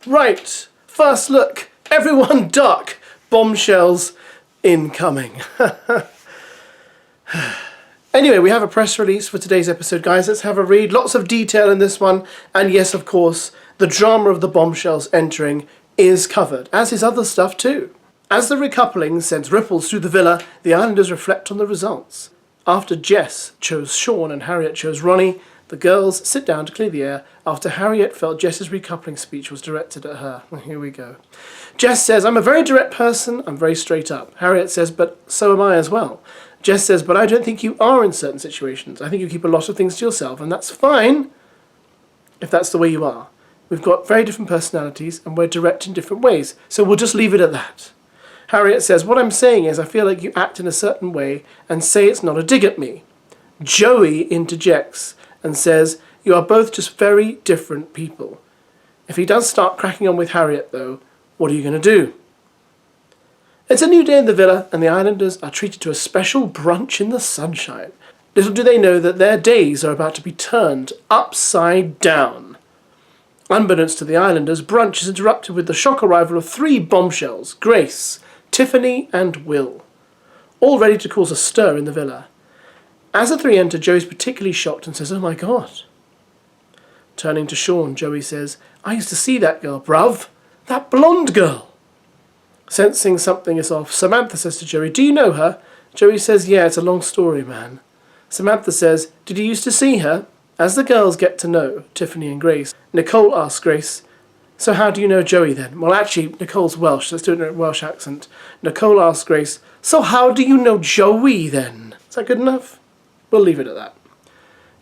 Right, first look. Everyone duck. Bombshells incoming. Anyway, we have a press release for today's episode, guys. Let's have a read. Lots of detail in this one. And yes, of course, the drama of the bombshells entering is covered, as is other stuff too. As the recoupling sends ripples through the villa, the Islanders reflect on the results. After Jess chose Sean and Harriet chose Ronnie, the girls sit down to clear the air after Harriet felt Jess's recoupling speech was directed at her. Well, here we go. Jess says, "I'm a very direct person, I'm very straight up." Harriet says, "But so am I as well." Jess says, "But I don't think you are in certain situations. I think you keep a lot of things to yourself, and that's fine if that's the way you are. We've got very different personalities, and we're direct in different ways, so we'll just leave it at that." Harriet says, "What I'm saying is I feel like you act in a certain way and say it's not a dig at me." Joey interjects and says, "You are both just very different people. If he does start cracking on with Harriet, though, what are you going to do?" It's a new day in the villa, and the Islanders are treated to a special brunch in the sunshine. Little do they know that their days are about to be turned upside down. Unbeknownst to the Islanders, brunch is interrupted with the shock arrival of 3 bombshells: Grace, Tiffany, and Will, all ready to cause a stir in the villa. As the 3 enter, Joey's particularly shocked and says, "Oh my God." Turning to Sean, Joey says, "I used to see that girl, bruv. That blonde girl." Sensing something is off, Samantha says to Joey, "Do you know her?" Joey says, "Yeah, it's a long story, man." Samantha says, "Did you used to see her?" As the girls get to know Tiffany and Grace, Nicole asks Grace, "So how do you know Joey then?" Well, actually, Nicole's Welsh. Let's do it in a Welsh accent. Nicole asks Grace, "So how do you know Joey then?" Is that good enough? We'll leave it at that.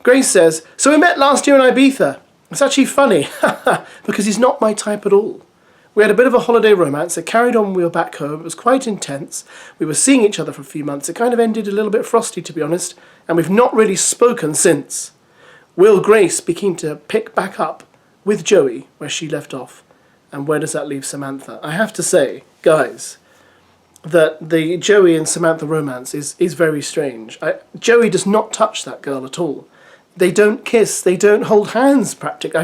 Grace says, "So we met last year in Ibiza. It's actually funny, because he's not my type at all. We had a bit of a holiday romance. It carried on when we were back home. It was quite intense. We were seeing each other for a few months. It kind of ended a little bit frosty, to be honest, and we've not really spoken since." Will Grace be keen to pick back up with Joey where she left off? And where does that leave Samantha? I have to say, guys, that the Joey and Samantha romance is very strange. Joey does not touch that girl at all. They don't kiss, they don't hold hands practically.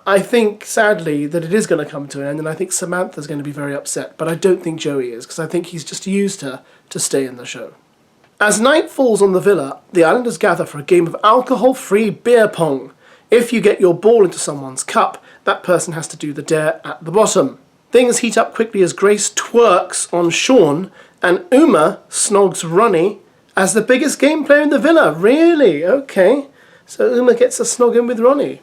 I think sadly that it is going to come to an end, and I think Samantha's going to be very upset, but I don't think Joey is, because I think he's just used her to stay in the show. As night falls on the villa, the Islanders gather for a game of alcohol-free beer pong. If you get your ball into someone's cup, that person has to do the dare at the bottom. Things heat up quickly as Grace twerks on Sean, and Uma snogs Ronnie as the biggest game player in the villa. Really? Okay. So Uma gets a snog in with Ronnie.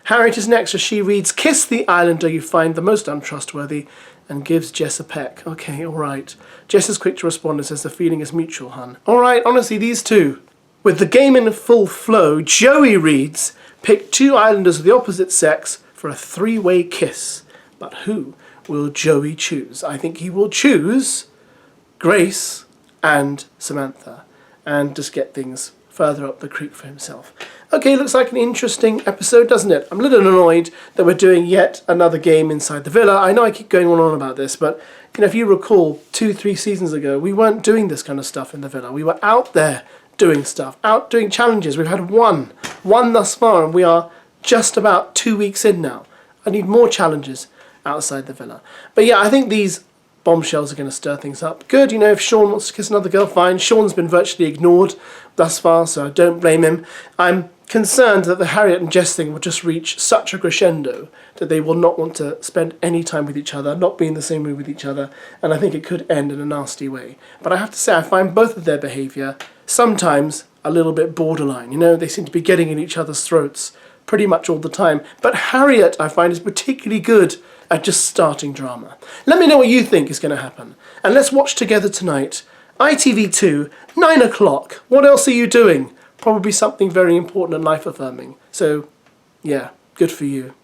Harriet is next as she reads, "Kiss the Islander you find the most untrustworthy," and gives Jess a peck. Okay, alright. Jess is quick to respond and says the feeling is mutual, hun. Alright, honestly, these two. With the game in full flow, Joey reads, "Pick 2 Islanders of the opposite sex for a 3-way kiss." But who will Joey choose? I think he will choose Grace and Samantha, and just get things further up the creek for himself. Okay, looks like an interesting episode, doesn't it? I'm a little annoyed that we're doing yet another game inside the villa. I know I keep going on and on about this, but you know, if you recall 2-3 seasons ago, we weren't doing this kind of stuff in the villa. We were out there doing stuff, out doing challenges. We've had one thus far, and we are just about 2 weeks in now. I need more challenges outside the villa. But yeah, I think these bombshells are going to stir things up. Good, you know, if Sean wants to kiss another girl, fine. Sean's been virtually ignored thus far, so I don't blame him. I'm concerned that the Harriet and Jess thing will just reach such a crescendo that they will not want to spend any time with each other, not be in the same room with each other, and I think it could end in a nasty way. But I have to say, I find both of their behaviour sometimes a little bit borderline. You know, they seem to be getting in each other's throats pretty much all the time. But Harriet, I find, is particularly good at just starting drama. Let me know what you think is going to happen. And let's watch together tonight. ITV2, 9 o'clock. What else are you doing? Probably something very important and life-affirming. So, yeah, good for you.